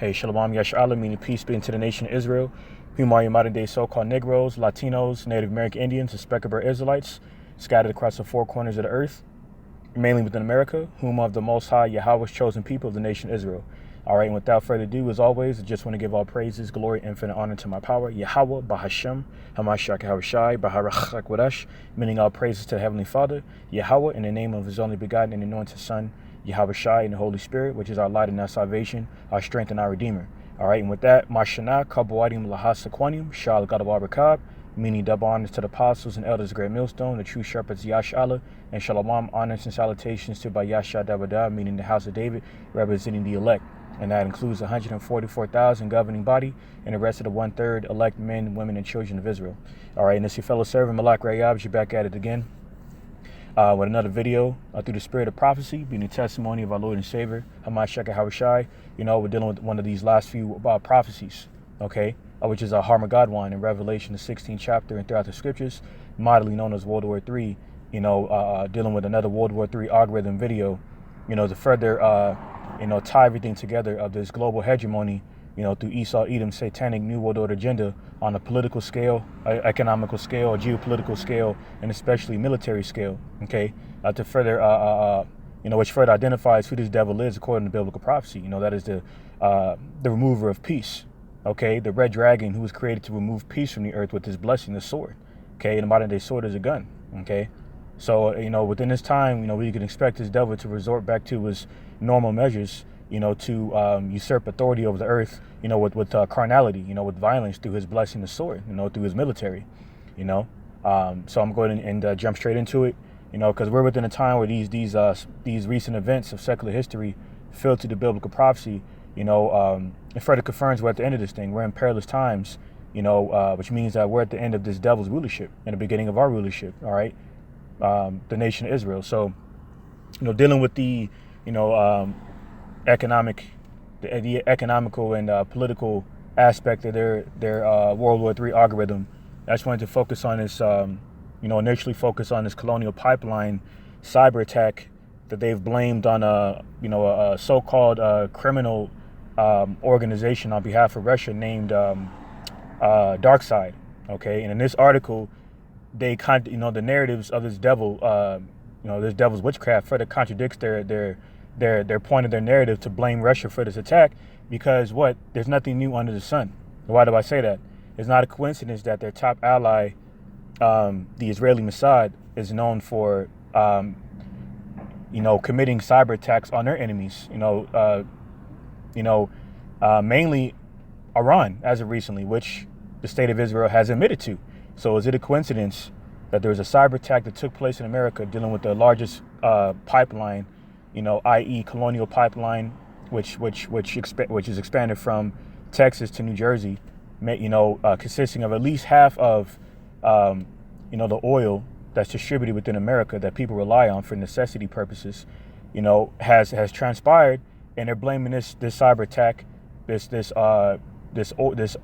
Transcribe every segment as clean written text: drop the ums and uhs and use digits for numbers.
Hey, shalawam yashala, meaning peace be unto the nation of Israel, whom are your modern day so-called negroes, Latinos, Native American Indians, and Speckled Israelites, scattered across the four corners of the earth, mainly within America, whom of the Most High Yahawah's chosen people of the nation Israel. All right, and without further ado, as always, I just want to give all praises, glory, infinite honor to my power, YAHAWAH BAHASHAM YAHAWASHI, meaning all praises to the Heavenly Father, Yahawah, in the name of His only begotten and anointed Son, Yahawashi, and the Holy Spirit, which is our light and our salvation, our strength and our Redeemer. All right, and with that, Mashana, Kabawadim Lahasaquanium, Shal Gadawabakab, meaning double honors to the apostles and elders of Great Millstone, the true shepherds Yashala, and Shalawam, honors and salutations to Bayasha Davada, meaning the house of David, representing the elect. And that includes 144,000 governing body and the rest of the 1/3 elect men, women, and children of Israel. All right, and it's your fellow servant, Malak Rayab, you're back at it again with another video through the spirit of prophecy, being the testimony of our Lord and Savior, Yahawashi. You know, we're dealing with one of these last few prophecies, okay, which is a Harmageddon in Revelation, the 16th chapter, and throughout the scriptures, modernly known as World War III, you know, dealing with another World War III algorithm video, you know, to further you know, tie everything together of this global hegemony, you know, through Esau, Edom, satanic New World Order agenda on a political scale, economical scale, a geopolitical scale, and especially military scale, okay, to further, you know, which further identifies who this devil is according to biblical prophecy. You know, that is the remover of peace, okay, the red dragon who was created to remove peace from the earth with his blessing, the sword, okay, and the modern day sword is a gun, okay. So, you know, within this time, you know, we can expect this devil to resort back to his normal measures, you know, to usurp authority over the earth, you know, with carnality, you know, with violence through his blessing, the sword, you know, through his military, you know. So I'm going and jump straight into it, you know, because we're within a time where these recent events of secular history filter the biblical prophecy, you know, it further confirms we're at the end of this thing. We're in perilous times, you know, which means that we're at the end of this devil's rulership and the beginning of our rulership, all right, the nation of Israel. So, you know, dealing with the, you know, the economical and political aspect of their World War III algorithm, I just wanted to focus on this, you know, initially focus on this colonial pipeline cyber attack that they've blamed on you know, a so-called criminal organization on behalf of Russia named Dark Side. Okay, and in this article, they you know, the narratives of this devil, you know, this devil's witchcraft further contradicts their point of their narrative to blame Russia for this attack, because what? There's nothing new under the sun. Why do I say that? It's not a coincidence that their top ally, the Israeli Mossad, is known for, you know, committing cyber attacks on their enemies. You know, mainly Iran as of recently, which the state of Israel has admitted to. So is it a coincidence that there was a cyber attack that took place in America dealing with the largest pipeline, you know, i.e. colonial pipeline, which is expanded from Texas to New Jersey, you know, consisting of at least half of, you know, the oil that's distributed within America that people rely on for necessity purposes, you know, has transpired, and they're blaming this cyber attack, this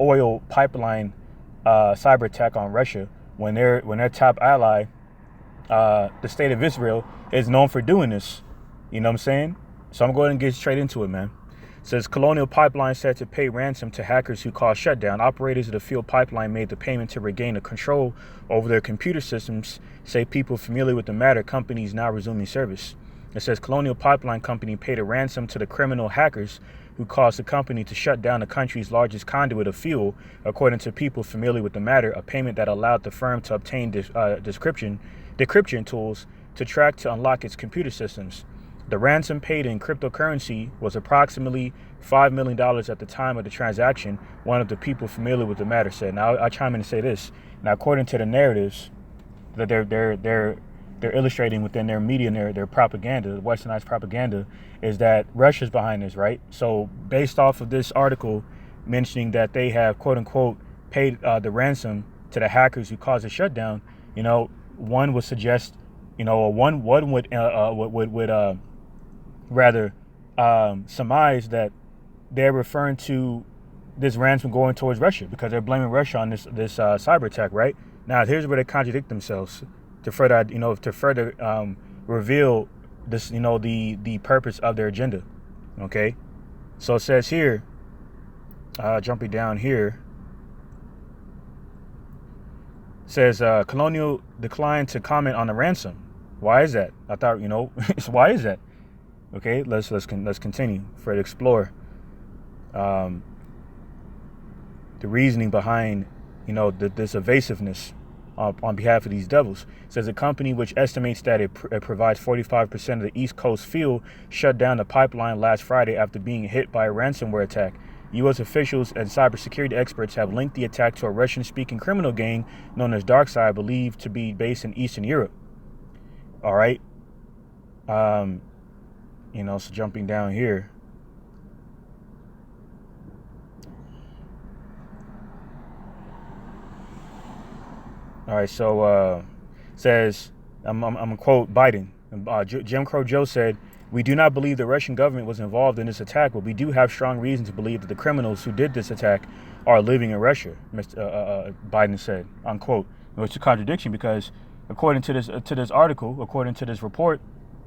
oil pipeline cyber attack on Russia when their top ally, the state of Israel, is known for doing this. You know what I'm saying? So I'm going to get straight into it, man. It says Colonial Pipeline said to pay ransom to hackers who caused shutdown. Operators of the field pipeline made the payment to regain the control over their computer systems, say people familiar with the matter. Companies now resuming service. It says Colonial Pipeline Company paid a ransom to the criminal hackers who caused the company to shut down the country's largest conduit of fuel, according to people familiar with the matter, a payment that allowed the firm to obtain decryption tools to track to unlock its computer systems. The ransom paid in cryptocurrency was approximately $5 million at the time of the transaction, one of the people familiar with the matter said. Now, I chime in and say this. Now, according to the narratives that they're illustrating within their media, their propaganda, the westernized propaganda, is that Russia's behind this, right? So based off of this article mentioning that they have, quote unquote, paid the ransom to the hackers who caused the shutdown, you know, one would suggest, you know, one would rather surmise that they're referring to this ransom going towards Russia because they're blaming Russia on this cyber attack, right? Now, here's where they contradict themselves to further, you know, reveal this, you know, the purpose of their agenda. Okay, so it says here, jumping down here, says Colonial declined to comment on the ransom. Why is that? I thought, why is that? Okay, let's continue further explore the reasoning behind this evasiveness on behalf of these devils. It says a company which estimates that it provides 45% of the East Coast fuel shut down the pipeline last Friday after being hit by a ransomware attack. U.S. officials and cybersecurity experts have linked the attack to a Russian-speaking criminal gang known as Darkside, believed to be based in Eastern Europe. All right. So jumping down here. All right, so says, I'm going to quote Biden. Jim Crow Joe said, "We do not believe the Russian government was involved in this attack, but we do have strong reason to believe that the criminals who did this attack are living in Russia," Biden said, unquote. It's a contradiction because according to this article, according to this report,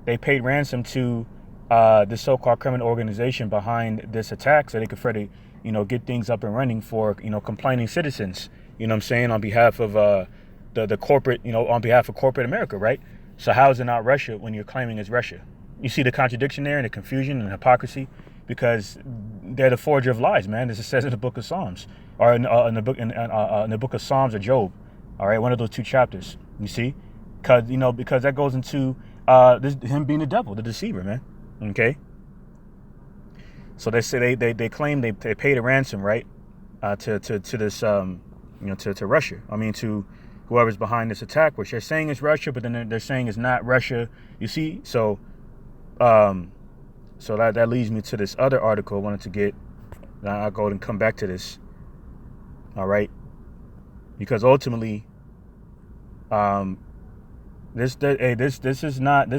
they paid ransom to the so-called criminal organization behind this attack so they could further, get things up and running for, complaining citizens, on behalf of the corporate, on behalf of corporate America, right? So how is it not Russia when you're claiming it's Russia? You see the contradiction there and the confusion and hypocrisy, because they're the forger of lies, man. This is says in the book of Psalms, or in the book of Psalms or Job. All right, one of those two chapters. You see, because that goes into him being the devil, the deceiver, man. Okay. So they say they claim they paid a ransom, right, to this to Russia. I mean, to whoever's behind this attack, which they're saying is Russia, but then they're saying it's not Russia. You see, so that leads me to this other article I wanted to get. I'll go and come back to this. All right, because ultimately, this is not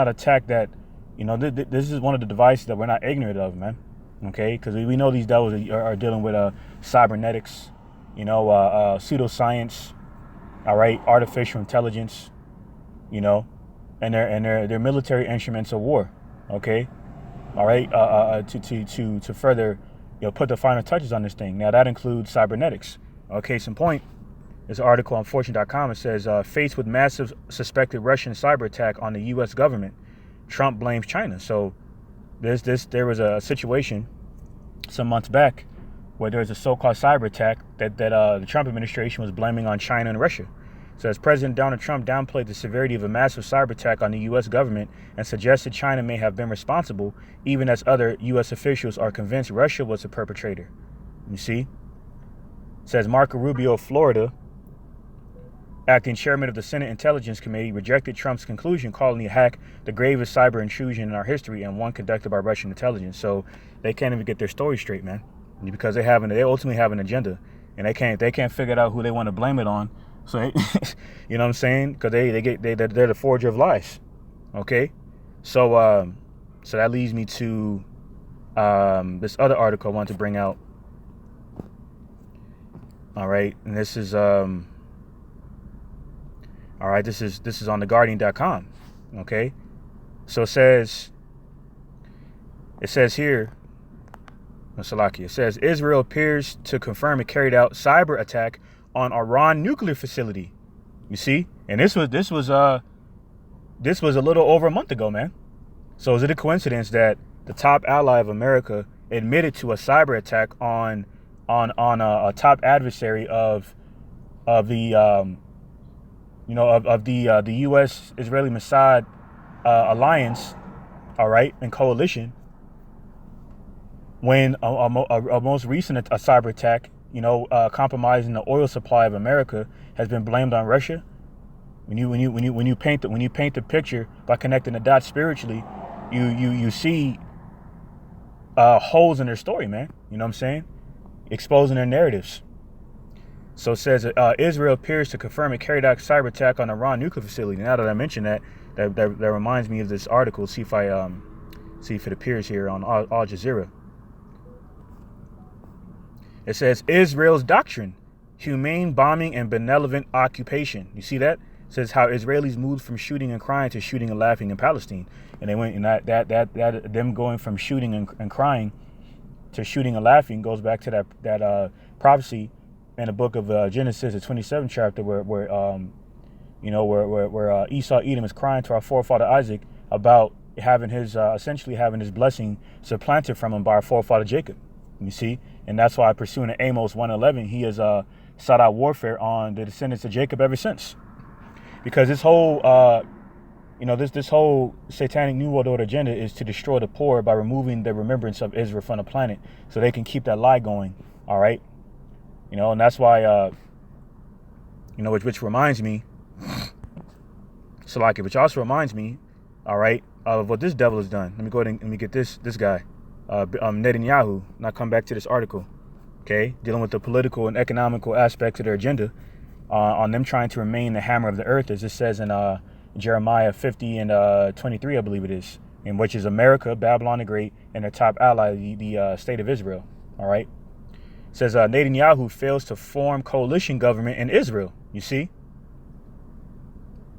attack that, this is one of the devices that we're not ignorant of, man. Okay, because we know these devils are dealing with cybernetics, pseudoscience, all right, artificial intelligence, and their military instruments of war. Okay, all right, to further put the final touches on this thing. Now that includes cybernetics. Okay, some point. This article on Fortune.com, it says, faced with massive suspected Russian cyber attack on the U.S. government, Trump blames China. So there was a situation some months back where there was a so-called cyber attack that the Trump administration was blaming on China and Russia. So as President Donald Trump downplayed the severity of a massive cyber attack on the U.S. government and suggested China may have been responsible, even as other U.S. officials are convinced Russia was the perpetrator. You see? It says Marco Rubio of Florida, acting chairman of the Senate Intelligence Committee, rejected Trump's conclusion, calling the hack the gravest cyber intrusion in our history and one conducted by Russian intelligence. So they can't even get their story straight, man, because they ultimately have an agenda, and they can't figure out who they want to blame it on. So you know what I'm saying? Because they're the forger of lies. Okay, so that leads me to this other article I want to bring out. All right, and this is all right, this is on theguardian.com. Okay, so it says here, Salaki, it says Israel appears to confirm it carried out cyber attack on Iran nuclear facility. You see, and this was a little over a month ago, man. So is it a coincidence that the top ally of America admitted to a cyber attack on a top adversary of the the U.S. Israeli Mossad alliance, all right, and coalition, when a most recent cyber attack, compromising the oil supply of America, has been blamed on Russia? When you paint the picture by connecting the dots spiritually, you see holes in their story, man. You know what I'm saying? Exposing their narratives. So it says Israel appears to confirm it carried out cyber attack on Iran nuclear facility. Now that I mention that reminds me of this article. See if it appears here on Al Jazeera. It says Israel's doctrine: humane bombing and benevolent occupation. You see that? It says how Israelis moved from shooting and crying to shooting and laughing in Palestine, and they went in that them going from shooting and crying to shooting and laughing goes back to that prophecy in the book of Genesis, the 27th chapter, where Esau, Edom, is crying to our forefather Isaac about having his essentially having his blessing supplanted from him by our forefather Jacob. You see, and that's why pursuing Amos 1:11, he has sought out warfare on the descendants of Jacob ever since, because this whole this whole satanic New World Order agenda is to destroy the poor by removing the remembrance of Israel from the planet, so they can keep that lie going. All right, and that's why which reminds me, Salaki, which also reminds me, all right, of what this devil has done. Let me go ahead and let me get this guy, Netanyahu. Now come back to this article, okay, dealing with the political and economical aspects of their agenda, on them trying to remain the hammer of the earth, as it says in Jeremiah 50 and 23, I believe it is, in which is America, Babylon the Great, and their top ally, the state of Israel. All right, it says Netanyahu fails to form coalition government in Israel. You see.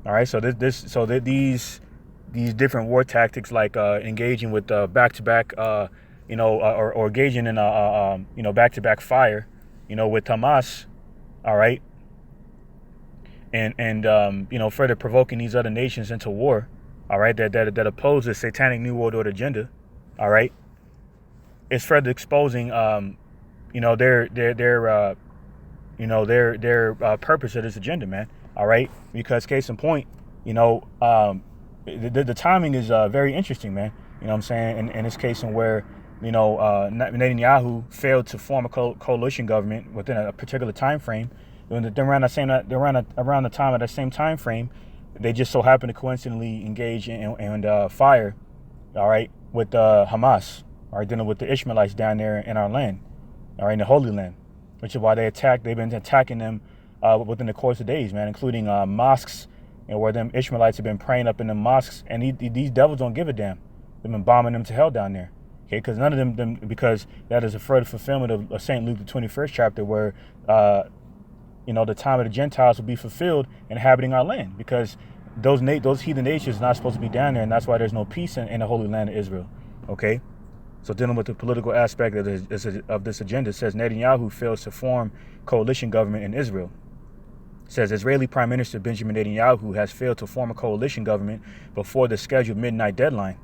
All right, so these different war tactics, like engaging with back-to-back, or engaging in back-to-back fire, with Hamas, all right, and further provoking these other nations into war, all right, that oppose the satanic New World Order agenda, all right, it's further exposing their purpose of this agenda, man. All right, because case in point, the timing is very interesting, man. You know what I'm saying? In this case, in where Netanyahu failed to form a coalition government within a particular time frame, around the time of that same time frame, they just so happened to coincidentally engage in fire, all right, with Hamas, all right, dealing with the Ishmaelites down there in our land, all right, in the Holy Land, which is why they've been attacking them within the course of days, man, including mosques, where them Ishmaelites have been praying up in the mosques, and these devils don't give a damn. They've been bombing them to hell down there, okay? Because none of them, because that is a further fulfillment of St. Luke, the 21st chapter, where the time of the Gentiles will be fulfilled inhabiting our land, because those heathen nations are not supposed to be down there, and that's why there's no peace in the Holy Land of Israel, okay? So dealing with the political aspect of this agenda, says Netanyahu fails to form coalition government in Israel. Says Israeli Prime Minister Benjamin Netanyahu has failed to form a coalition government before the scheduled midnight deadline.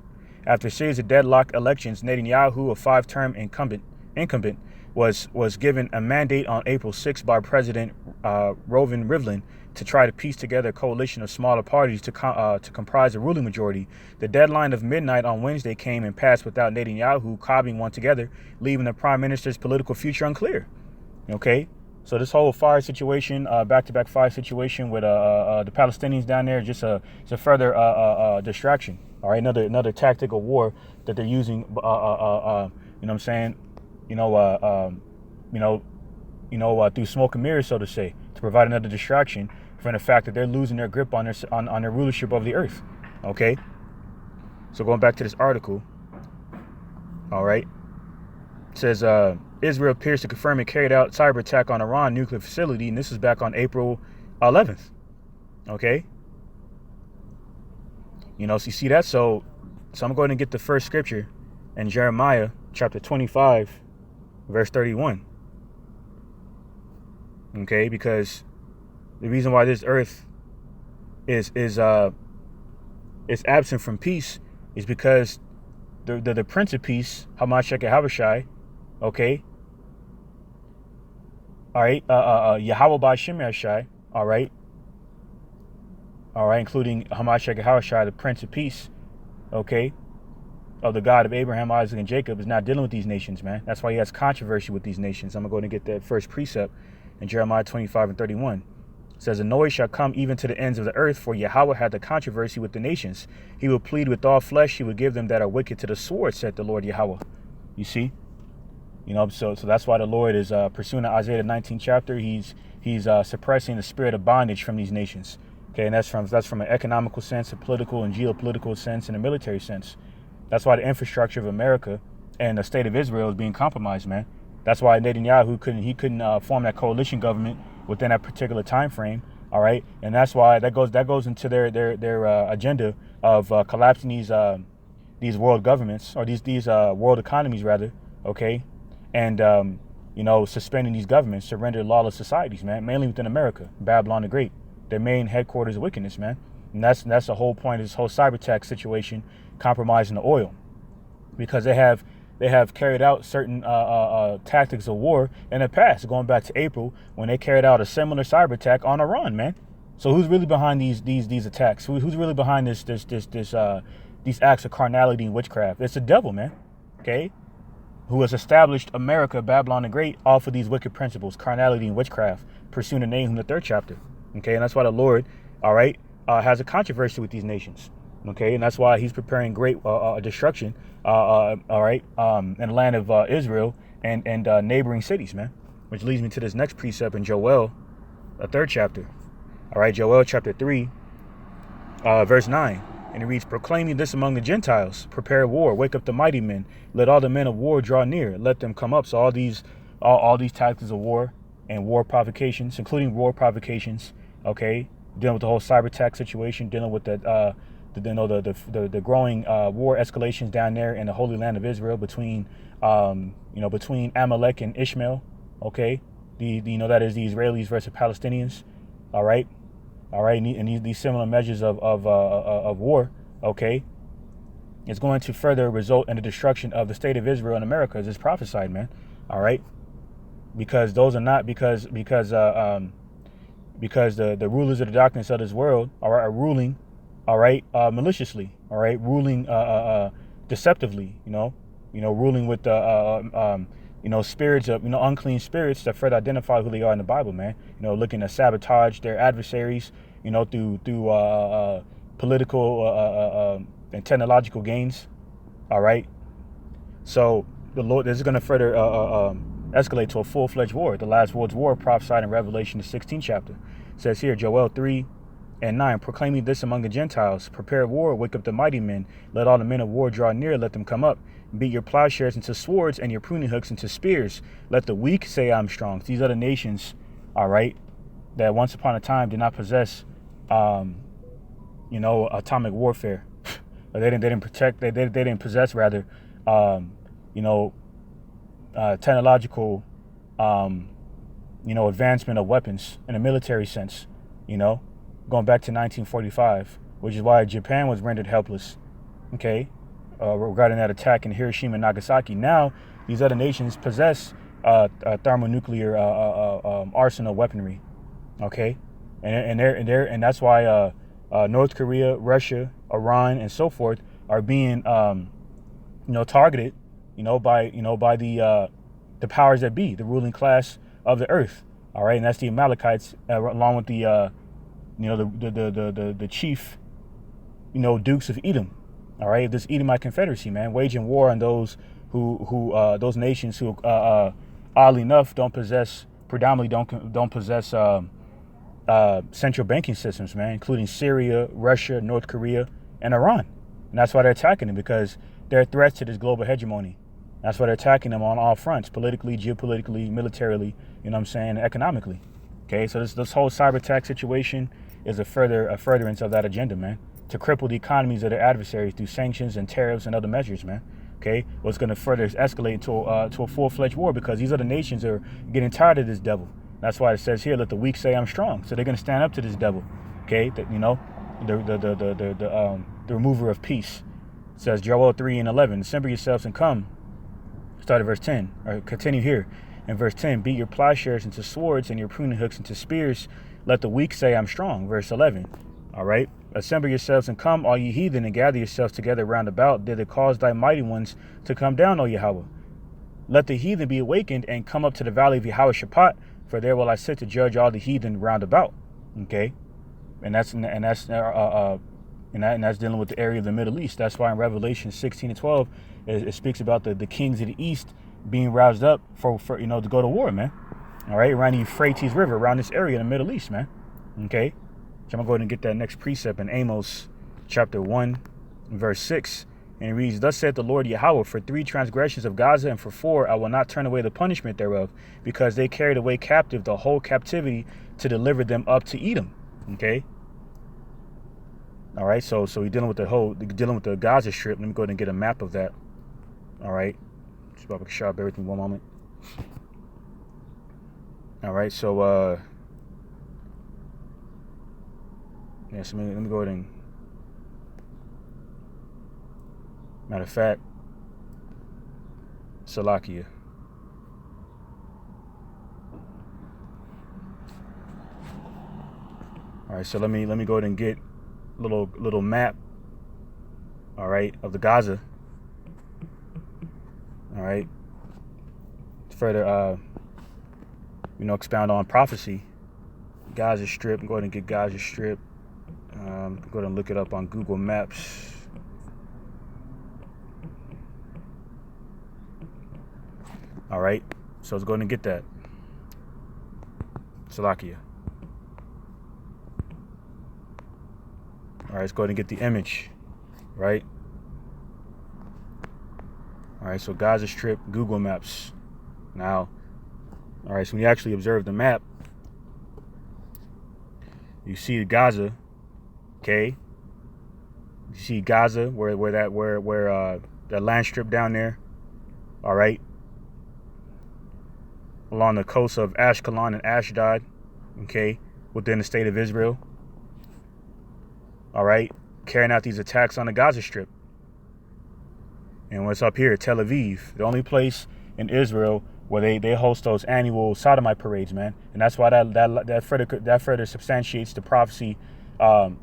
After a series of deadlock elections, Netanyahu, a 5-term incumbent, was given a mandate on April 6 by President Reuven Rivlin to try to piece together a coalition of smaller parties to comprise a ruling majority. The deadline of midnight on Wednesday came and passed without Netanyahu cobbling one together, leaving the Prime Minister's political future unclear. Okay? So this whole fire situation, back-to-back fire situation with the Palestinians down there, it's a further distraction. All right, another tactical war that they're using. Through smoke and mirrors, so to say, to provide another distraction from the fact that they're losing their grip on their rulership of the earth. Okay. So going back to this article. All right. It says Israel appears to confirm it carried out cyber attack on Iran nuclear facility, and this is back on April 11th. Okay. So you see that. So I'm going to get the first scripture in Jeremiah chapter 25, verse 31. Okay, because the reason why this earth is absent from peace is because the Prince of Peace, Hamashiach Yahawashi, okay, all right, YAHAWAH BAHASHAM YAHAWASHI, all right, including Hamashiach Yahawashi, the Prince of Peace, okay, of the God of Abraham, Isaac, and Jacob, is not dealing with these nations, man. That's why he has controversy with these nations. I'm going to go ahead and get that first precept in Jeremiah 25 and 31. It says, "A noise shall come even to the ends of the earth, for Yahweh had the controversy with the nations. He will plead with all flesh. He will give them that are wicked to the sword, said the Lord Yahweh." You see? So that's why the Lord is pursuing Isaiah the 19th chapter. He's suppressing the spirit of bondage from these nations. Okay, and that's from an economical sense, a political and geopolitical sense, and a military sense. That's why the infrastructure of America and the state of Israel is being compromised, man. That's why Netanyahu couldn't form that coalition government within that particular time frame. All right, and that's why that goes into their agenda of collapsing these world governments, or these world economies rather. Okay, and suspending these governments to render lawless societies, man, mainly within America, Babylon the Great, their main headquarters of wickedness, man. And that's the whole point of this whole cyber tax situation, compromising the oil, because they have carried out certain tactics of war in the past, going back to April when they carried out a similar cyber attack on Iran, man. So who's really behind these attacks? Who's really behind these acts of carnality and witchcraft? It's the devil, man. Okay, who has established America, Babylon the Great, off of these wicked principles, carnality and witchcraft, pursuing the name in the 3rd chapter. Okay, and that's why the Lord, all right, has a controversy with these nations. Okay, and that's why he's preparing great destruction, all right, in the land of Israel and neighboring cities, man. Which leads me to this next precept in Joel, the 3rd chapter. All right, Joel chapter 3, verse 9. And it reads, proclaiming this among the Gentiles, prepare war, wake up the mighty men, let all the men of war draw near, let them come up. So all these tactics of war and war provocations, including war provocations, okay, dealing with the whole cyber attack situation, dealing with the growing war escalations down there in the Holy Land of Israel between between Amalek and Ishmael, okay, that is the Israelis versus Palestinians, all right, and these similar measures of war, okay, is going to further result in the destruction of the state of Israel and America, as is prophesied, man, all right, because those are not because the rulers of the darkness of this world are ruling, all right, maliciously, all right, ruling deceptively, ruling with spirits of unclean spirits that further identify who they are in the Bible, man. Looking to sabotage their adversaries, through political and technological gains. All right. So the Lord, this is going to further escalate to a full-fledged war. The last world's war prophesied in Revelation, the 16th chapter. It says here, Joel 3:9, proclaiming this among the Gentiles, prepare war, wake up the mighty men, let all the men of war draw near, let them come up. Beat your plowshares into swords and your pruning hooks into spears. Let the weak say I'm strong. These are the nations, all right, that once upon a time did not possess, atomic warfare. They didn't possess rather, technological, advancement of weapons in a military sense, going back to 1945, which is why Japan was rendered helpless, okay, regarding that attack in Hiroshima and Nagasaki. Now, these other nations possess thermonuclear arsenal weaponry, okay, and that's why North Korea, Russia, Iran, and so forth are being targeted, by the powers that be, the ruling class of the earth, all right, and that's the Amalekites, along with the chief, dukes of Edom, all right, this Edomite confederacy, man, waging war on those those nations who, oddly enough, don't possess central banking systems, man, including Syria, Russia, North Korea, and Iran. And that's why they're attacking them, because they're threats to this global hegemony. That's why they're attacking them on all fronts, politically, geopolitically, militarily, and economically. Okay, so this whole cyber attack situation is a furtherance of that agenda, man, to cripple the economies of their adversaries through sanctions and tariffs and other measures, man. Okay, what's going to further escalate to a full-fledged war, because these other nations are getting tired of this devil. That's why it says here, let the weak say I'm strong. So they're going to stand up to this devil. Okay, the remover of peace. It says Joel 3:11, assemble yourselves and come. Start at verse 10, or continue here. In verse 10, beat your plowshares into swords and your pruning hooks into spears. Let the weak say I'm strong. Verse 11. All right. Assemble yourselves and come, all ye heathen, and gather yourselves together round about. Did it cause thy mighty ones to come down, O Yahawah? Let the heathen be awakened and come up to the valley of Yehoshaphat, for there will I sit to judge all the heathen round about. Okay. And that's dealing with the area of the Middle East. That's why in Revelation 16:12, it speaks about the kings of the East being roused up for to go to war, man. All right, around the Euphrates River, around this area in the Middle East, man. Okay, so I'm gonna go ahead and get that next precept in Amos chapter 1, verse 6, and it reads, "Thus saith the Lord Yahawah, for 3 transgressions of Gaza, and for 4 I will not turn away the punishment thereof, because they carried away captive the whole captivity to deliver them up to Edom." Okay. All right, so we're dealing with the Gaza Strip. Let me go ahead and get a map of that. All right, just about to shop everything 1 moment. All right, so yeah, so let me go ahead and, matter of fact, Salakia. All right, so let me go ahead and get a little map, all right, of the Gaza. All right, further expound on prophecy. Gaza Strip. Go ahead and get Gaza Strip. Go ahead and look it up on Google Maps. All right, so let's go ahead and get that. Salakia. All right, let's go ahead and get the image, right? All right, so Gaza Strip, Google Maps. Now, all right, so when you actually observe the map, you see Gaza, okay? You see Gaza, where that land strip down there, all right? Along the coast of Ashkelon and Ashdod, okay, within the state of Israel. All right, carrying out these attacks on the Gaza Strip. And what's up here, Tel Aviv, the only place in Israel where they host those annual sodomite parades, man. And that's why that further substantiates the prophecy in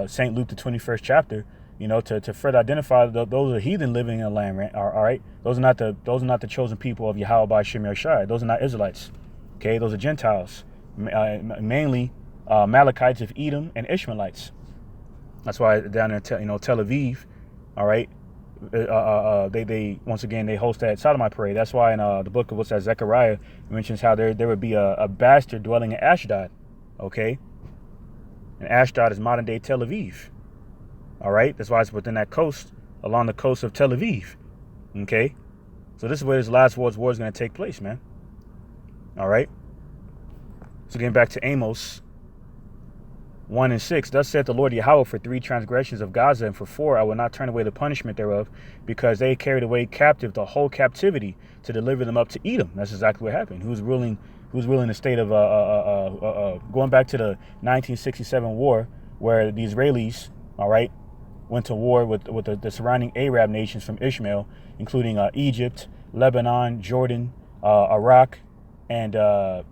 St. Luke, the 21st chapter, to further identify those are heathen living in the land, right? All right, those are not the chosen people of YAHAWAH BAHASHAM YAHAWASHI. Those are not Israelites, okay? Those are Gentiles, mainly Amalekites of Edom and Ishmaelites. That's why down in Tel Aviv, all right, they once again they host that sodomite parade. That's why in the book of Zechariah it mentions how there would be a bastard dwelling in Ashdod, okay? And Ashdod is modern day Tel Aviv. All right, that's why it's within that coast, along the coast of Tel Aviv. Okay, so this is where this last world's war is going to take place, man. All right. So getting back to Amos 1:6, thus saith the Lord Yahweh, for 3 transgressions of Gaza, and for 4 I will not turn away the punishment thereof, because they carried away captive the whole captivity to deliver them up to Edom. That's exactly what happened. Who's ruling the state of going back to the 1967 war, where the Israelis, all right, went to war with the surrounding Arab nations from Ishmael, including Egypt, Lebanon, Jordan, Iraq, and who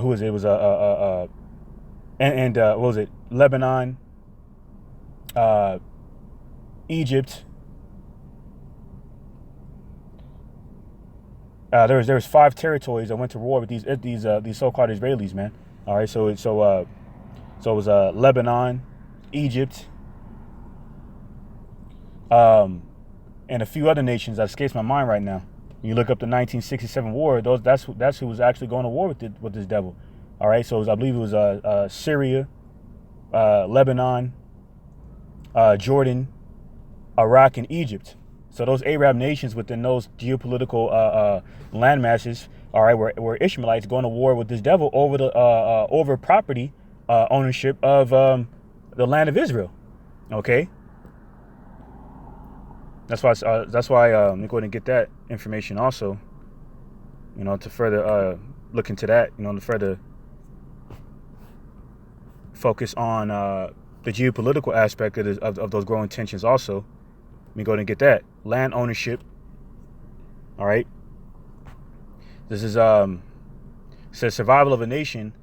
was it? It was what was it? Lebanon, Egypt. There was 5 territories that went to war with these so-called Israelis, man. All right, so it was Lebanon, Egypt, and a few other nations that escapes my mind right now. When you look up the 1967 war, that's who was actually going to war with this devil. All right, so I believe it was Syria, Lebanon, Jordan, Iraq, and Egypt. So those Arab nations within those geopolitical land masses, all right, were Ishmaelites going to war with this devil over the over property ownership of the land of Israel. Okay, that's why let me go ahead and get that information also. To further look into that. To further focus on the geopolitical aspect of those growing tensions also. Let me go ahead and get that. Land ownership. All right. This is says survival of a nation.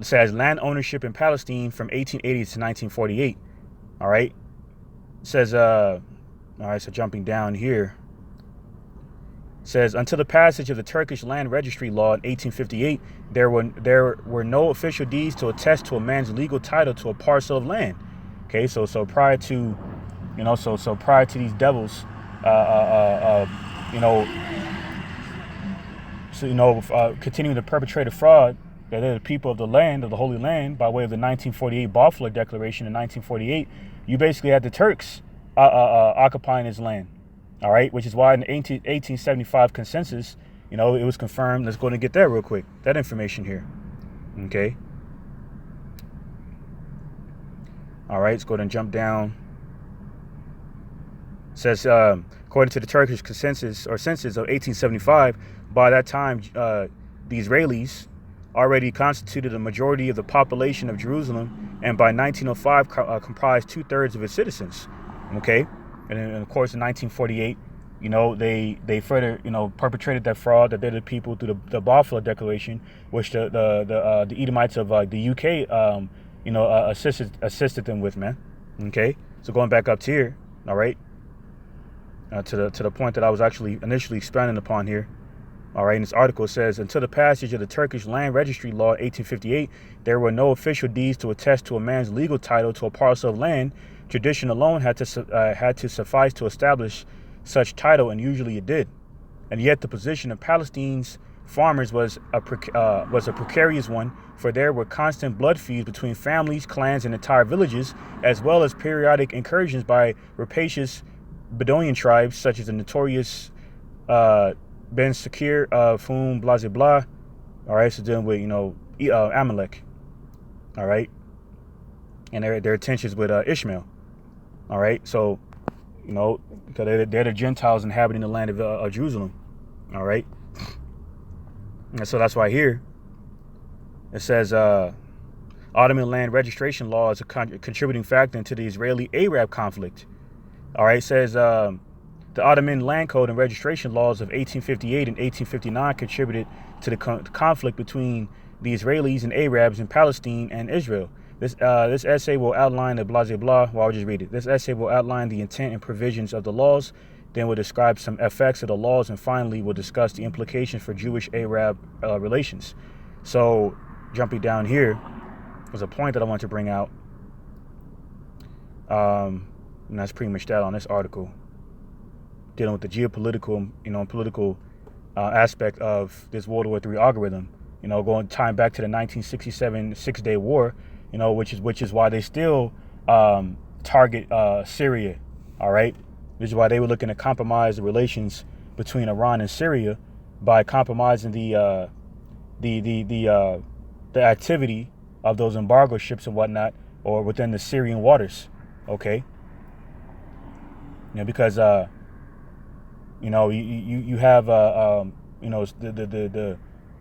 It says land ownership in Palestine from 1880 to 1948. All right. It says all right, so jumping down here. It says until the passage of the Turkish land registry law in 1858, there were no official deeds to attest to a man's legal title to a parcel of land. Okay, so prior to so prior to these devils, continuing to perpetrate a fraud, that they're the people of the land, of the Holy Land, by way of the 1948 Balfour Declaration in 1948, you basically had the Turks occupying his land. All right, which is why in the 1875 consensus, it was confirmed. Let's go ahead and get that real quick. That information here. Okay. All right, let's go ahead and jump down. says, according to the Turkish census of 1875, by that time, the Israelis already constituted a majority of the population of Jerusalem, and by 1905 comprised 2/3 of its citizens. Okay, and of course in 1948, they further perpetrated that fraud that did the people through the Balfour Declaration, which the Edomites of the UK assisted them with, man. Okay, so going back up to here, all right, to the point that I was actually initially expounding upon here. All right, in this article, it says, until the passage of the Turkish Land Registry Law 1858, there were no official deeds to attest to a man's legal title to a parcel of land. Tradition alone had to suffice to establish such title, and usually it did. And yet the position of Palestine's farmers was a precarious one, for there were constant blood feuds between families, clans, and entire villages, as well as periodic incursions by rapacious Bedouin tribes, such as the notorious Ben Sakir, of whom blah blah blah. All right, so dealing with Amalek. All right, and their tensions with Ishmael. All right, so because they're the Gentiles inhabiting the land of Jerusalem. All right, and so that's why here it says Ottoman land registration law is a contributing factor into the Israeli-Arab conflict. All right, it says the Ottoman Land Code and Registration Laws of 1858 and 1859 contributed to the conflict between the Israelis and Arabs in Palestine and Israel. This essay will outline the blah, blah, blah. Well, I'll just read it. This essay will outline the intent and provisions of the laws, then we'll describe some effects of the laws, and finally we'll discuss the implications for Jewish-Arab relations. So, jumping down here was a point that I want to bring out. And that's pretty much that on this article, dealing with the geopolitical, political aspect of this World War III algorithm. Going time back to the 1967 Six-Day War, which is why they still target Syria. All right, this is why they were looking to compromise the relations between Iran and Syria by compromising the activity of those embargo ships and whatnot, or within the Syrian waters. Okay, because you have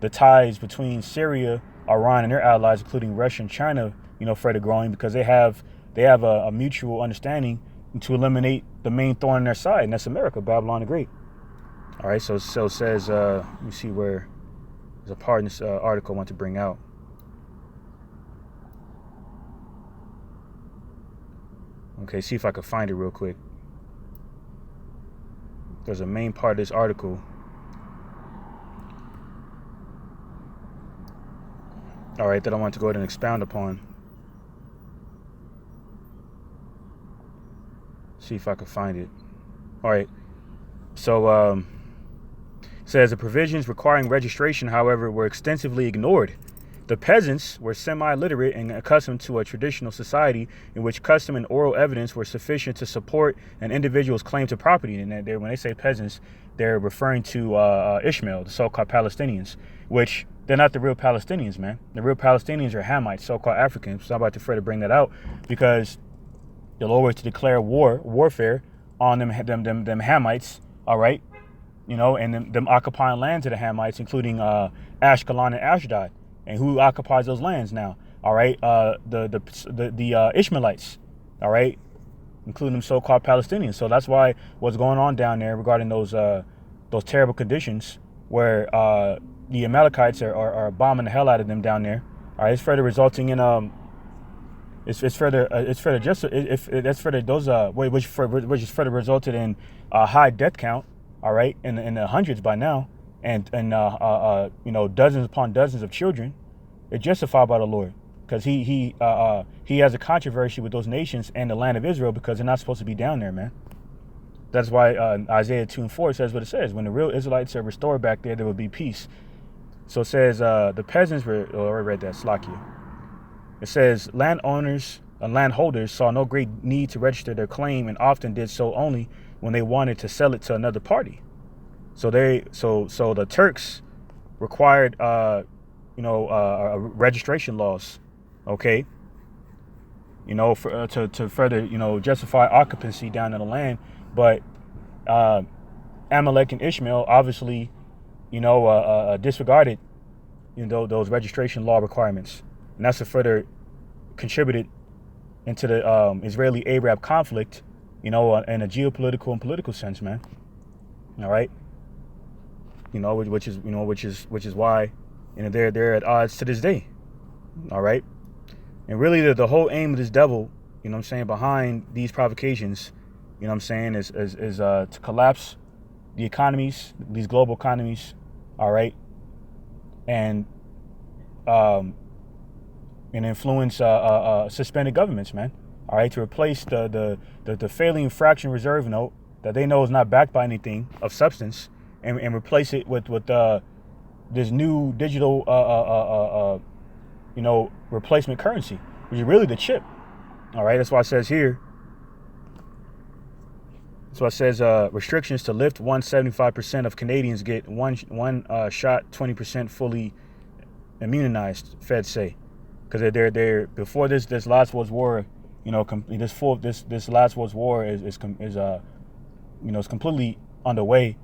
the ties between Syria, Iran, and their allies, including Russia and China, further growing, because they have a mutual understanding to eliminate the main thorn in their side, and that's America, Babylon the Great. All right, so it says, let me see where there's a part in this article I want to bring out. Okay, see if I can find it real quick. There's a main part of this article. All right, that I want to go ahead and expound upon. See if I can find it. All right. So it says the provisions requiring registration, however, were extensively ignored. The peasants were semi-literate and accustomed to a traditional society in which custom and oral evidence were sufficient to support an individual's claim to property. And when they say peasants, they're referring to Ishmael, the so-called Palestinians, which they're not the real Palestinians, man. The real Palestinians are Hamites, so-called Africans. So I'm about to further bring that out, because the Lord was to declare warfare on them Hamites, all right, and them occupying lands of the Hamites, including Ashkelon and Ashdod. And who occupies those lands now? All right, the Ishmaelites, all right, including them so-called Palestinians. So that's why what's going on down there regarding those terrible conditions, where the Amalekites are bombing the hell out of them down there. All right, it's further resulting in which has further resulted in a high death count. All right, in the hundreds by now. And dozens upon dozens of children. It's justified by the Lord, because he has a controversy with those nations and the land of Israel, because they're not supposed to be down there, man. That's why Isaiah 2:4 says what it says: when the real Israelites are restored back there, there will be peace. So it says the peasants were. Oh, I read that. Slakia. It says landowners and landholders saw no great need to register their claim, and often did so only when they wanted to sell it to another party. So the Turks required registration laws, okay, to further justify occupancy down in the land, But Amalek and Ishmael obviously, disregarded, those registration law requirements, and that's what further contributed into the Israeli-Arab conflict, in a geopolitical and political sense, man. All right, which is why, they're at odds to this day. All right, and really the whole aim of this devil, behind these provocations, is to collapse the economies, these global economies, all right, and influence suspended governments, man, all right, to replace the failing fraction reserve note that they know is not backed by anything of substance, and replace it with this new digital replacement currency, which is really the chip. All right, that's why it says here. So it says restrictions to lift 175% of Canadians get one shot, 20% fully immunized. Feds say, because they're before this last world's war, this last world's war is completely underway.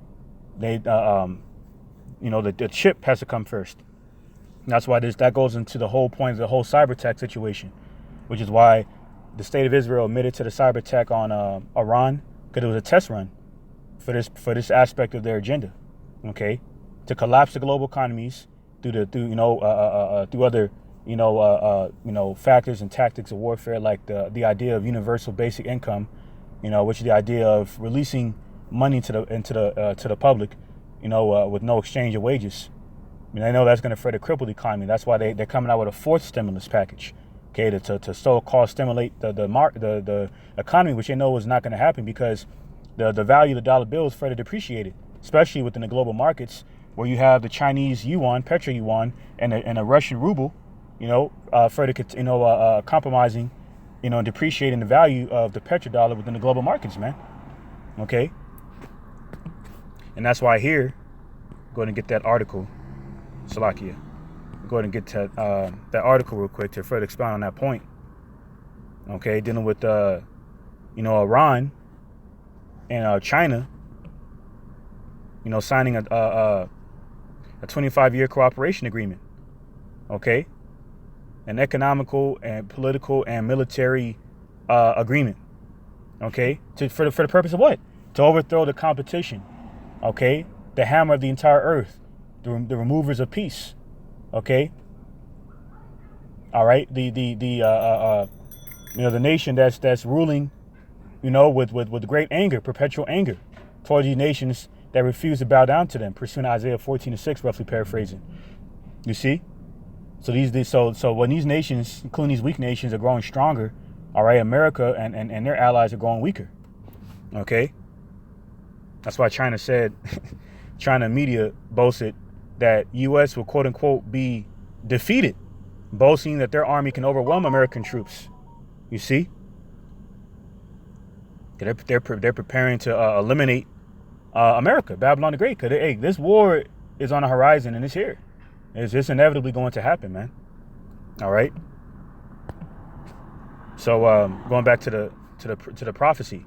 They the chip has to come first. And that's why that goes into the whole point of the whole cyber attack situation, which is why the state of Israel admitted to the cyber attack on Iran, because it was a test run for this aspect of their agenda, okay, to collapse the global economies through other factors and tactics of warfare, like the idea of universal basic income, which is the idea of releasing money to the public, with no exchange of wages. I know that's going to further cripple the economy. That's why they're coming out with a fourth stimulus package, okay, to so-called stimulate the economy, which they know is not going to happen because the value of the dollar bill is further depreciated, especially within the global markets, where you have the Chinese yuan, petro yuan, and a Russian ruble, further compromising, and depreciating the value of the petrodollar within the global markets, man. Okay, and that's why here, go ahead and get that article, Salakia. Go ahead and get to that article real quick to further expound on that point. Okay, dealing with Iran and China, signing a 25-year cooperation agreement. Okay, an economical and political and military agreement. Okay, for the purpose of what? To overthrow the competition. Okay, the hammer of the entire earth, the removers of peace. Okay. All right. The nation that's ruling, with great anger, perpetual anger towards these nations that refuse to bow down to them, pursuing Isaiah 14:6, roughly paraphrasing. You see? So when these nations, including these weak nations, are growing stronger, all right, America and their allies are growing weaker. Okay. That's why China said, China media boasted that U.S. will quote unquote be defeated, boasting that their army can overwhelm American troops. You see, they're preparing to eliminate America, Babylon the Great. Because this war is on the horizon and it's here. It's inevitably going to happen, man. All right. So going back to the prophecy,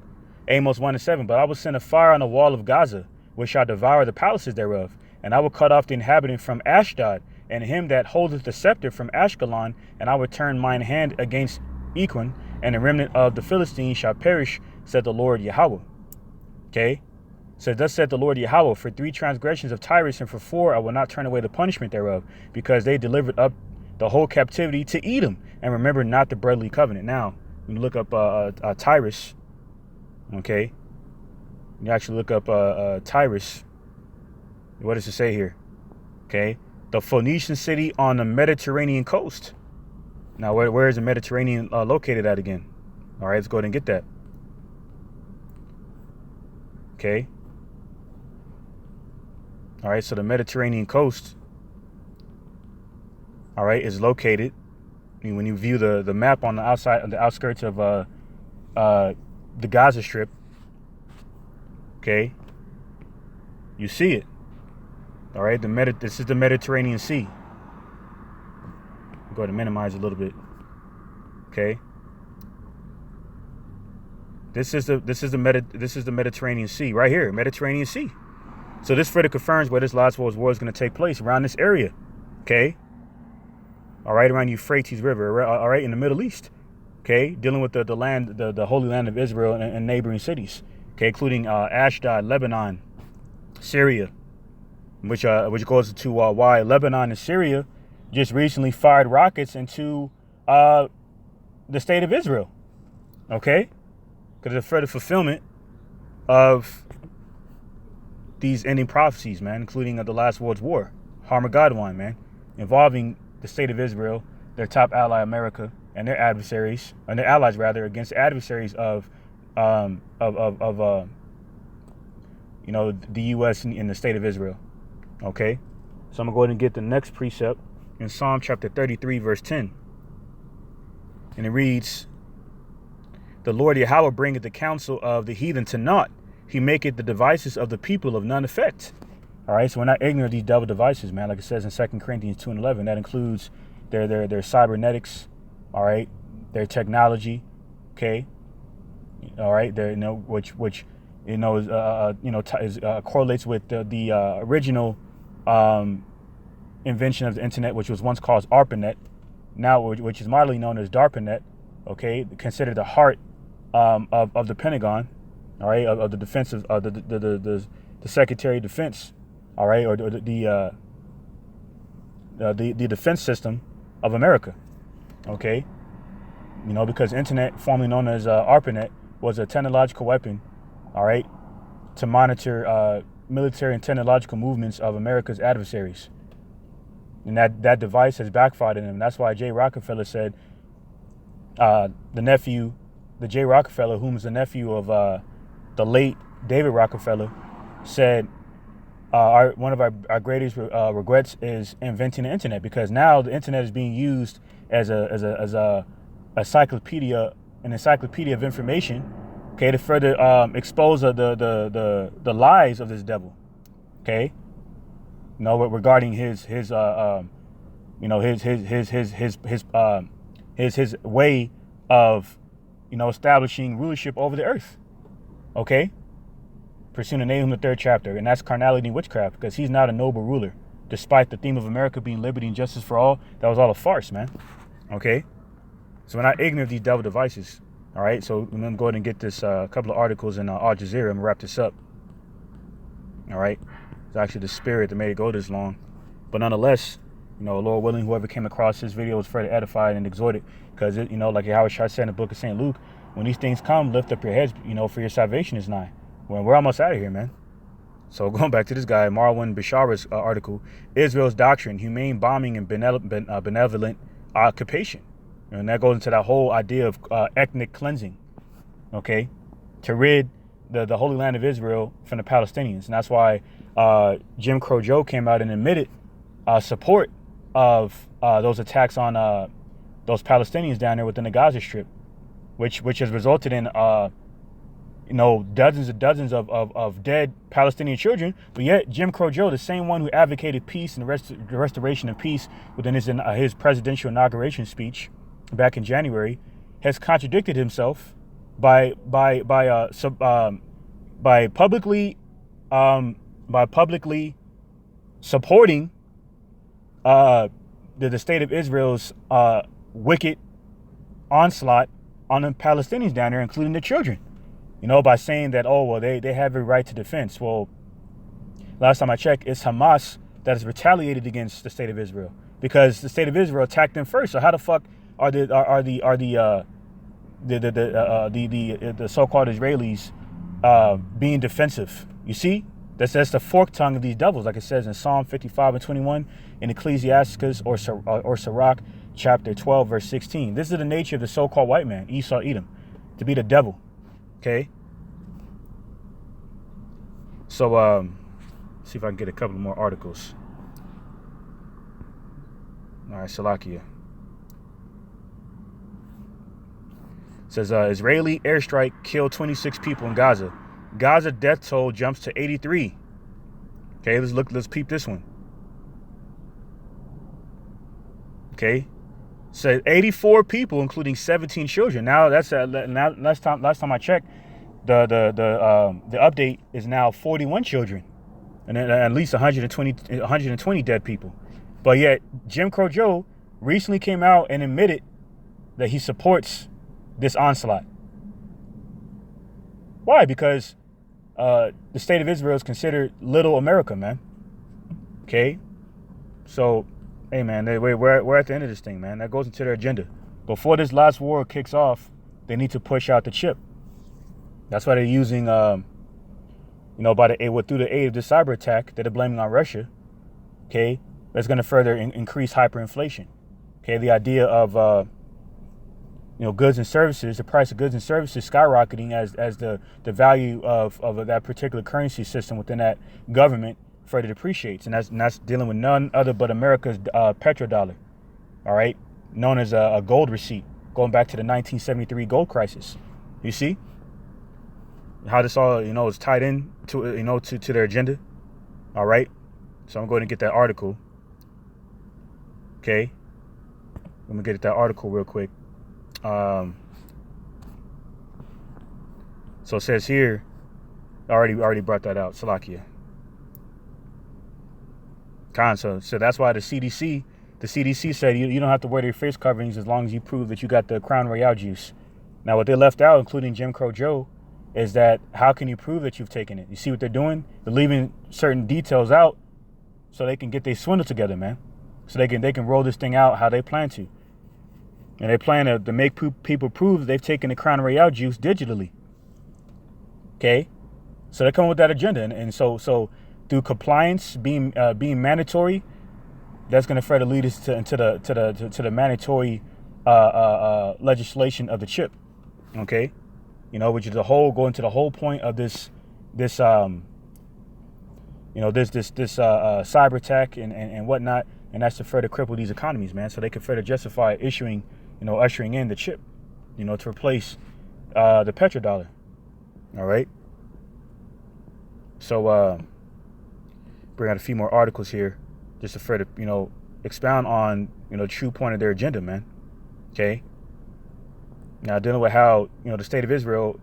Amos 1:7. But I will send a fire on the wall of Gaza, which shall devour the palaces thereof. And I will cut off the inhabitant from Ashdod, and him that holdeth the scepter from Ashkelon, and I will turn mine hand against Ekron, and the remnant of the Philistines shall perish, said the Lord Yahawah. Okay? So thus said the Lord Yahawah, for 3 transgressions of Tyrus, and for 4 I will not turn away the punishment thereof, because they delivered up the whole captivity to Edom, and remember not the brotherly covenant. Now, when you look up Tyrus, okay? You actually look up Tyrus. What does it say here? Okay, the Phoenician city on the Mediterranean coast. Now, where is the Mediterranean located at again? All right, let's go ahead and get that. Okay. All right, so the Mediterranean coast, all right, is located. When you view the map on the outside, on the outskirts of the Gaza Strip, okay, you see it. All right, this is the Mediterranean Sea. Go ahead and minimize a little bit. Okay. This is the Mediterranean Sea right here, Mediterranean Sea. So this further confirms where this last world war is going to take place, around this area. Okay. All right, around Euphrates River. All right, in the Middle East. Okay, dealing with the land, the holy land of Israel and neighboring cities. Okay, including Ashdod, Lebanon, Syria, which goes to why Lebanon and Syria just recently fired rockets into the state of Israel. Okay, because of further fulfillment of these ending prophecies, man, including the last world's war, Harmageddon, man, involving the state of Israel, their top ally America, and their adversaries, and their allies rather, against adversaries of the U.S. and the state of Israel. Okay, so I'm gonna go ahead and get the next precept in Psalm chapter 33, verse 10, and it reads, "The Lord Yahawah bringeth the counsel of the heathen to naught; he maketh the devices of the people of none effect." All right, so we're not ignorant of these devil devices, man. Like it says in 2 Corinthians 2 and 11, that includes their cybernetics, all right, their technology, okay, all right, which correlates with the original invention of the internet, which was once called ARPANET, now which is modernly known as DARPANET, okay, considered the heart of the Pentagon, all right, of the defense of the Secretary of Defense. All right, or the defense system of America. Okay, because internet, formerly known as ARPANET, was a technological weapon. All right, to monitor military and technological movements of America's adversaries, and that device has backfired on him. That's why J. Rockefeller said, the J. Rockefeller, whom is the nephew of the late David Rockefeller, said, one of our greatest regrets is inventing the internet, because now the internet is being used as a encyclopedia of information, okay, to further expose the lies of this devil, okay, regarding his way of establishing rulership over the earth, okay, pursuing the Nahum the 3rd chapter, and that's carnality and witchcraft, because he's not a noble ruler. Despite the theme of America being liberty and justice for all, that was all a farce, man. Okay, so we're not ignorant of these devil devices. All right, so I'm gonna go ahead and get this couple of articles in Al Jazeera. I'm gonna wrap this up. All right, it's actually the spirit that made it go this long, but nonetheless, Lord willing, whoever came across this video was further edified and exhorted, because like Yahawashi said in the book of St. Luke, when these things come, lift up your heads, for your salvation is nigh. Well, we're almost out of here, man. So going back to this guy, Marwan Bashara's article, Israel's Doctrine, Humane Bombing and Benevolent Occupation. And that goes into that whole idea of ethnic cleansing, okay, to rid the Holy Land of Israel from the Palestinians. And that's why Jim Crow Joe came out and admitted support of those attacks on those Palestinians down there within the Gaza Strip, which has resulted in dozens of dead Palestinian children. But yet Jim Crow Joe, the same one who advocated peace and the restoration of peace within his presidential inauguration speech back in January, has contradicted himself by publicly supporting the state of Israel's wicked onslaught on the Palestinians down there, including the children. By saying that, they have a right to defense. Well, last time I checked, it's Hamas that has retaliated against the state of Israel, because the state of Israel attacked them first. So how the fuck are the so-called Israelis being defensive? You see, that's the forked tongue of these devils, like it says in Psalm 55 and 21, in Ecclesiasticus or Sirach chapter 12 verse 16. This is the nature of the so-called white man, Esau, Edom, to be the devil. Okay, so see if I can get a couple more articles. All right, Salakia. It says Israeli airstrike killed 26 people in Gaza. Gaza death toll jumps to 83. Okay, let's peep this one. Okay, said 84 people, including 17 children. Now that's now last time I checked, the update is now 41 children, and then at least 120 dead people. But yet Jim Crow Joe recently came out and admitted that he supports this onslaught. Why? Because the state of Israel is considered little America, man. Okay, so hey, man, we're at the end of this thing, man. That goes into their agenda. Before this last war kicks off, they need to push out the chip. That's why they're using, through the aid of this cyber attack that they're blaming on Russia. Okay, that's going to further increase hyperinflation. Okay, the idea of goods and services, the price of goods and services skyrocketing as the value of that particular currency system within that government further depreciates, and that's dealing with none other but America's petrodollar, all right, known as a gold receipt, going back to the 1973 gold crisis. You see how this all is tied in to to their agenda, all right. So I'm going to get that article. Okay, let me get at that article real quick. So it says here, I already brought that out, Salakia. So that's why the CDC said you don't have to wear your face coverings as long as you prove that you got the Crown Royale juice. Now, what they left out, including Jim Crow Joe, is that how can you prove that you've taken it? You see what they're doing? They're leaving certain details out so they can get their swindle together, man. So they can roll this thing out how they plan to. And they plan to make people prove that they've taken the Crown Royale juice digitally. Okay? So they're coming with that agenda. And so through compliance being mandatory, that's going to further lead us to the mandatory legislation of the chip, okay? Which is going to the whole point of this cyber attack and whatnot, and that's to further cripple these economies, man, so they can further justify ushering in the chip, to replace the petrodollar. All right. So bring out a few more articles here just to further, expound on, the true point of their agenda, man. Okay. Now, dealing with how, the state of Israel,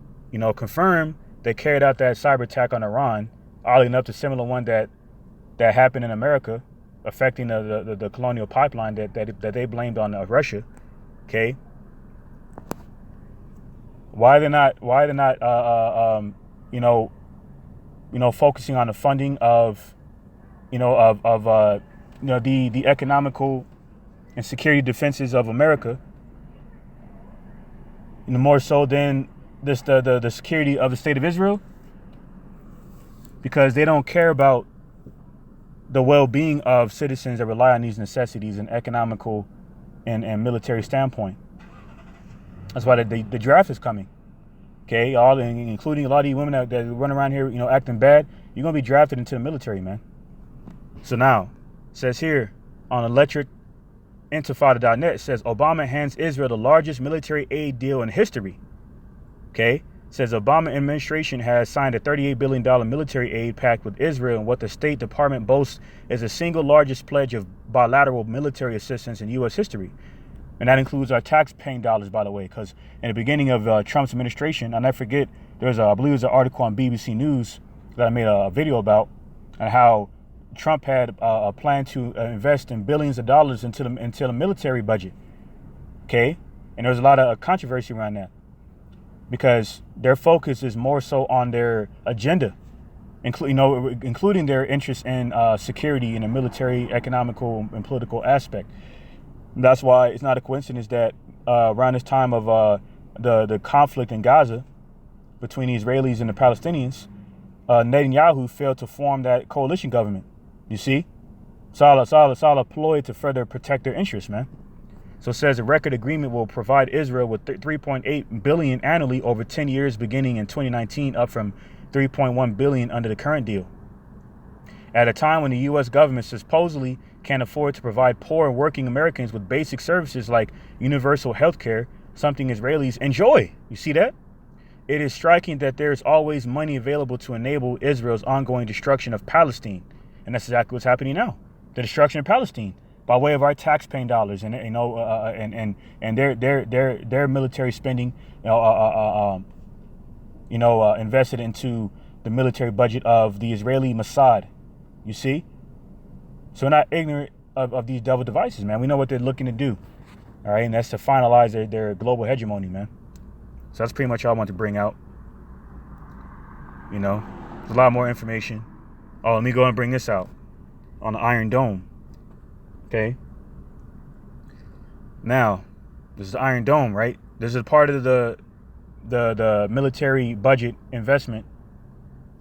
confirmed they carried out that cyber attack on Iran, oddly enough, the similar one that happened in America, affecting the colonial pipeline that they blamed on Russia. Okay. Why they're not focusing on the funding of the economical and security defenses of America, more so than the security of the state of Israel, because they don't care about the well-being of citizens that rely on these necessities and economical and military standpoint. That's why the draft is coming. Okay, including a lot of you women that run around here, acting bad. You're gonna be drafted into the military, man. So now, it says here on electric intifada.net, it says Obama hands Israel the largest military aid deal in history. Okay, it says Obama administration has signed a $38 billion military aid pact with Israel, and what the State Department boasts is the single largest pledge of bilateral military assistance in U.S. history. And that includes our tax-paying dollars, by the way, because in the beginning of Trump's administration, I'll never forget, I believe there's an article on BBC News that I made a video about, and how Trump had a plan to invest in billions of dollars into the military budget. Okay, and there was a lot of controversy around that because their focus is more so on their agenda, including their interest in security in the military, economical, and political aspect. And that's why it's not a coincidence that around this time of the conflict in Gaza between the Israelis and the Palestinians, Netanyahu failed to form that coalition government. You see? It's all a ploy to further protect their interests, man. So it says a record agreement will provide Israel with $3.8 billion annually over 10 years beginning in 2019, up from $3.1 billion under the current deal. At a time when the U.S. government supposedly can't afford to provide poor and working Americans with basic services like universal health care, something Israelis enjoy. You see that? It is striking that there is always money available to enable Israel's ongoing destruction of Palestine. And that's exactly what's happening now. The destruction of Palestine. by way of our tax-paying dollars, and you know, and their military spending, invested into the military budget of the Israeli Mossad. You see, so we're not ignorant of these devil devices, man. We know what they're looking to do. All right, and that's to finalize their global hegemony, man. So that's pretty much all I want to bring out. You know, there's a lot more information. Oh, let me go and bring this out on the Iron Dome. Okay. Now, this is the Iron Dome, right? This is part of the military budget investment.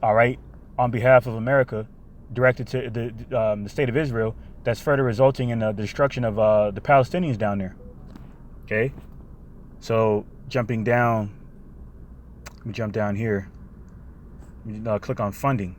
All right, on behalf of America, directed to the state of Israel. That's further resulting in the destruction of the Palestinians down there. Okay. So jumping down, let me jump down here. Click on funding.